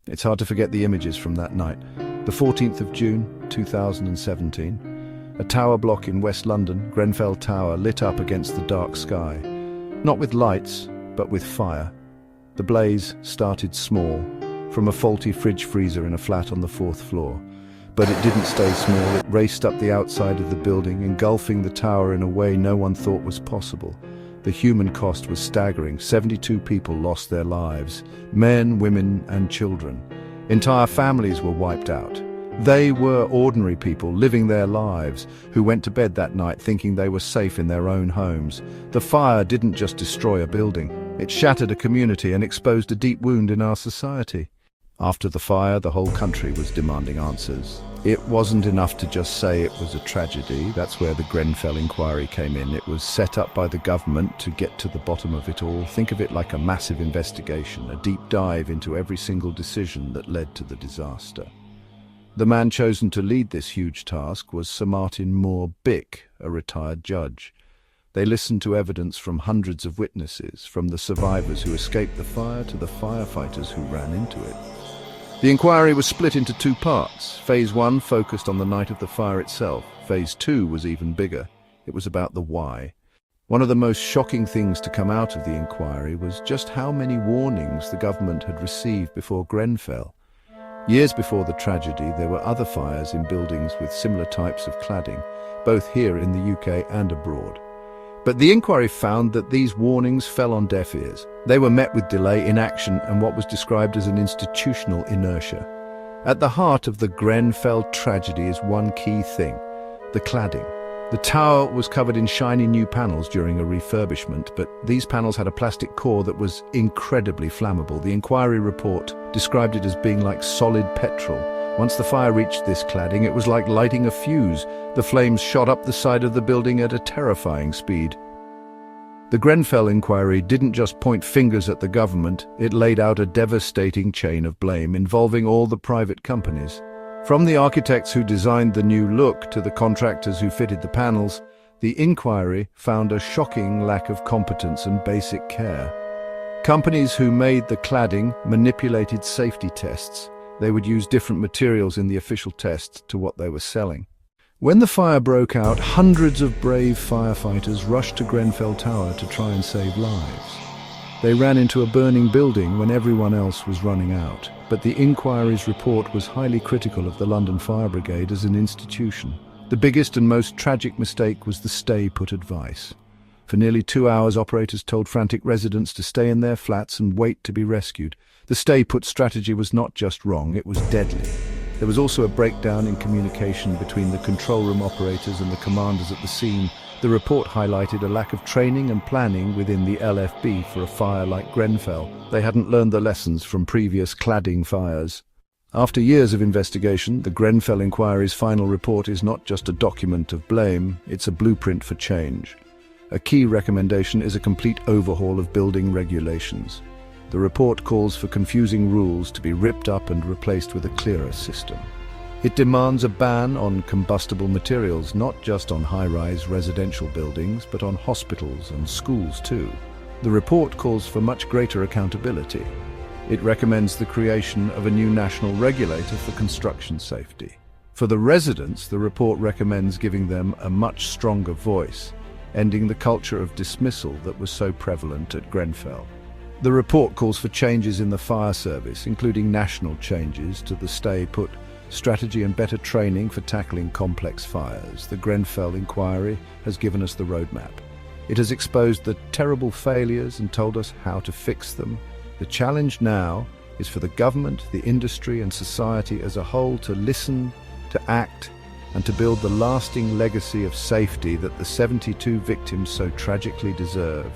It's hard to forget the images from that night. The 14th of June, 2017. A tower block in West London, Grenfell Tower, lit up against the dark sky. Not with lights, but with fire. The blaze started small, from a faulty fridge freezer in a flat on the 4th floor. But it didn't stay small. It raced up the outside of the building, engulfing the tower in a way no one thought was possible. The human cost was staggering. 72 people lost their lives, men, women, and children. Entire families were wiped out. They were ordinary people living their lives who went to bed that night thinking they were safe in their own homes. The fire didn't just destroy a building. It shattered a community and exposed a deep wound in our society. After the fire, the whole country was demanding answers. It wasn't enough to just say it was a tragedy. That's where the Grenfell inquiry came in. It was set up by the government to get to the bottom of it all. Think of it like a massive investigation, a deep dive into every single decision that led to the disaster. The man chosen to lead this huge task was Sir Martin Moore-Bick, a retired judge. They listened to evidence from hundreds of witnesses, from the survivors who escaped the fire to the firefighters who ran into it. The inquiry was split into two parts. Phase 1 focused on the night of the fire itself. Phase 2 was even bigger. It was about the why. One of the most shocking things to come out of the inquiry was just how many warnings the government had received before Grenfell. Years before the tragedy, there were other fires in buildings with similar types of cladding, both here in the UK and abroad. But the inquiry found that these warnings fell on deaf ears. They were met with delay, inaction, and what was described as an institutional inertia. At the heart of the Grenfell tragedy is one key thing: the cladding. The tower was covered in shiny new panels during a refurbishment, but these panels had a plastic core that was incredibly flammable. The inquiry report described it as being like solid petrol. Once the fire reached this cladding, it was like lighting a fuse. The flames shot up the side of the building at a terrifying speed. The Grenfell inquiry didn't just point fingers at the government, it laid out a devastating chain of blame involving all the private companies. From the architects who designed the new look to the contractors who fitted the panels, the inquiry found a shocking lack of competence and basic care. Companies who made the cladding manipulated safety tests. They would use different materials in the official tests to what they were selling. When the fire broke out, hundreds of brave firefighters rushed to Grenfell Tower to try and save lives. They ran into a burning building when everyone else was running out. But the inquiry's report was highly critical of the London Fire Brigade as an institution. The biggest and most tragic mistake was the stay-put advice. For nearly 2 hours, operators told frantic residents to stay in their flats and wait to be rescued. The stay-put strategy was not just wrong, it was deadly. There was also a breakdown in communication between the control room operators and the commanders at the scene. The report highlighted a lack of training and planning within the LFB for a fire like Grenfell. They hadn't learned the lessons from previous cladding fires. After years of investigation, the Grenfell inquiry's final report is not just a document of blame, it's a blueprint for change. A key recommendation is a complete overhaul of building regulations. The report calls for confusing rules to be ripped up and replaced with a clearer system. It demands a ban on combustible materials, not just on high-rise residential buildings, but on hospitals and schools too. The report calls for much greater accountability. It recommends the creation of a new national regulator for construction safety. For the residents, the report recommends giving them a much stronger voice, ending the culture of dismissal that was so prevalent at Grenfell. The report calls for changes in the fire service, including national changes to the stay-put strategy and better training for tackling complex fires. The Grenfell inquiry has given us the roadmap. It has exposed the terrible failures and told us how to fix them. The challenge now is for the government, the industry and society as a whole to listen, to act, and to build the lasting legacy of safety that the 72 victims so tragically deserve.